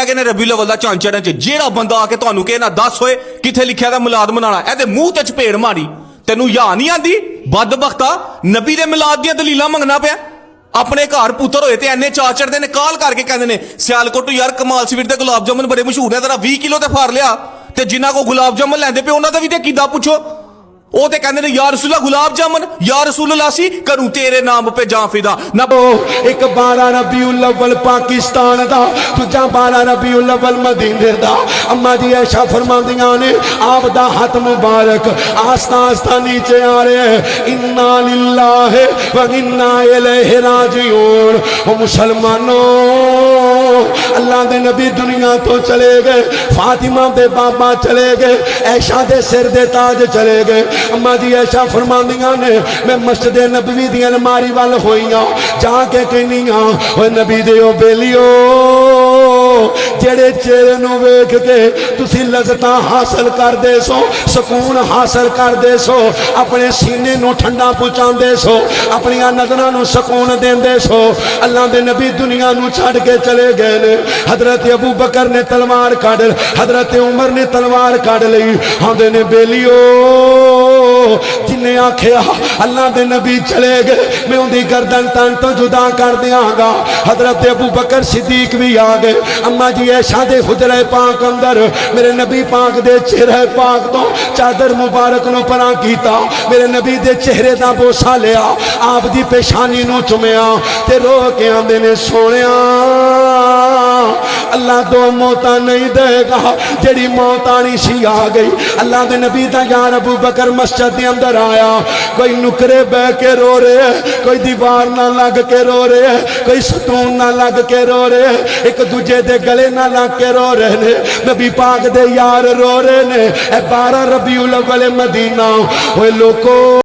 ਬਹਿ ਗਏ ਨੇ ਰਬੀਉਲ ਅਵਲ ਦਾ ਝਾਂਚੜਾਂ 'ਚ। ਜਿਹੜਾ ਬੰਦਾ ਆ ਕੇ ਤੁਹਾਨੂੰ ਕਹੇ ਨਾ ਦੱਸ ਹੋਏ ਕਿੱਥੇ ਲਿਖਿਆ ਦਾ ਮਿਲਾਦ ਮਨਾਉਣਾ, ਇਹਦੇ ਮੂੰਹ ਤੇ ਚਪੇੜ ਮਾਰੀ। ਤੈਨੂੰ ਯਾ ਨਹੀਂ ਆਂਦੀ ਬਦਬਖਤਾ, ਨਬੀ ਦੇ ਮਿਲਾਦ ਦੀਆਂ ਦਲੀਲਾਂ ਮੰਗਣਾ ਪਿਆ। ਆਪਣੇ ਘਰ ਪੁੱਤਰ ਹੋਏ ਤੇ ਐਨੇ ਚਾਅ ਚੜਦੇ ਨੇ, ਕਾਲ ਕਰਕੇ ਕਹਿੰਦੇ ਨੇ ਸਿਆਲਕੋਟ ਯਾਰ ਕਮਾਲ ਸਵੀਟ ਦੇ ਗੁਲਾਬ ਜਾਮਨ ਬੜੇ ਮਸ਼ਹੂਰ ਨੇ, ਜ਼ਰਾ 20 ਕਿਲੋ ਤੇ ਫਾਰ ਲਿਆ। ਤੇ ਜਿਨ੍ਹਾਂ ਕੋ ਗੁਲਾਬ ਜਾਮਨ ਲੈਂਦੇ ਪਏ ਉਹਨਾਂ ਦਾ ਵੀ ਤੇ ਕਿੱਦਾਂ ਪੁੱਛੋ। ਉਹ ਤੇ ਕਹਿੰਦੇ ਨੇ ਯਾ ਰਸੂਲਾ ਗੁਲਾਬ ਜਾਮਨ, ਯਾ ਰਸੂਲल्लाह ਸੀ ਕਰੂ ਤੇਰੇ ਨਾਮ ਪੇ ਜਾਂ ਫਿਦਾ ਨਾ। ਇੱਕ 12 ਰਬੀਉਲ ਅਵਲ ਪਾਕਿਸਤਾਨ ਦਾ, ਦੂਜਾ 12 ਰਬੀਉਲ ਅਵਲ ਮਦੀਨੇ ਦਾ। ਅੰਮਾ ਜੀ ਐਸ਼ਾ ਫਰਮਾਉਂਦੀਆਂ ਨੇ ਆਪ ਦਾ ਹੱਥ ਮੁਬਾਰਕ ਆਸਤਾ ਆਸਤਾ ਨੀਚੇ ਆ ਰਿਹਾ ਹੈ। ਇੰਨਾ ਲਿल्लाहि व इन्ना इलैहि राजिऊन। ओ मुसलमानों, अल्लाह दे नबी दुनिया तो चले गए, फातिमा दे बाबा चले गए, ऐशा दे सिर दे ताज चले गए। अम्मा जी ऐशा फरमांदियां ने मैं मस्जिद नबवी दी अलमारी वाल होईयां, जाके कहनियां ओए नबी दे ओ बेलियो जेड़े चेहरे नूं वेख के तुसी लज़्ज़तां हासिल करदे सो, सुकून हासिल करदे सो, अपने सीने नूं ठंडा पहुंचांदे सो, अपनी नज़रां नूं सुकून देंदे सो। अल्लाह दे नबी दुनिया नूं छड्ड के चले गए ने। हजरत अबू बकर ने तलवार काढ़, हजरत उमर ने तलवार काढ़ लई। आंदे ने बेलियो जिन्हें आखिया अल्लाह दे नबी चले गए मैं उनकी गर्दन तन तो जुदा कर दियांगा। हजरत अबू बकर सिद्दीक भी आ गए। अम्मा जी ऐशा दे हुजरे पाक अंदर मेरे नबी पाक दे चेहरे पाक तो चादर मुबारक नूं परां कीता, मेरे नबी दे चेहरे दा बोसा लिया, आप दी पेशानी नूं चुमिया ते रो के आंदे ने सोनिया अल्लाह दो मौत नहीं देगा, जेड़ी मौत आनी सी आ गई। अल्लाह दे नबी दा यार अबू बकर मस्जिद के अंदर आया, कोई नुकरे बह के रो रहे, कोई दीवार ना लग के रो रहे, कोई सतून ना लग के रो रहे, एक दूजे दे गले ना लग के रो रहे ने। नबी पाक दे यार रो रहे ने। 12 रबीउल अव्वल मदीना। ओए लोको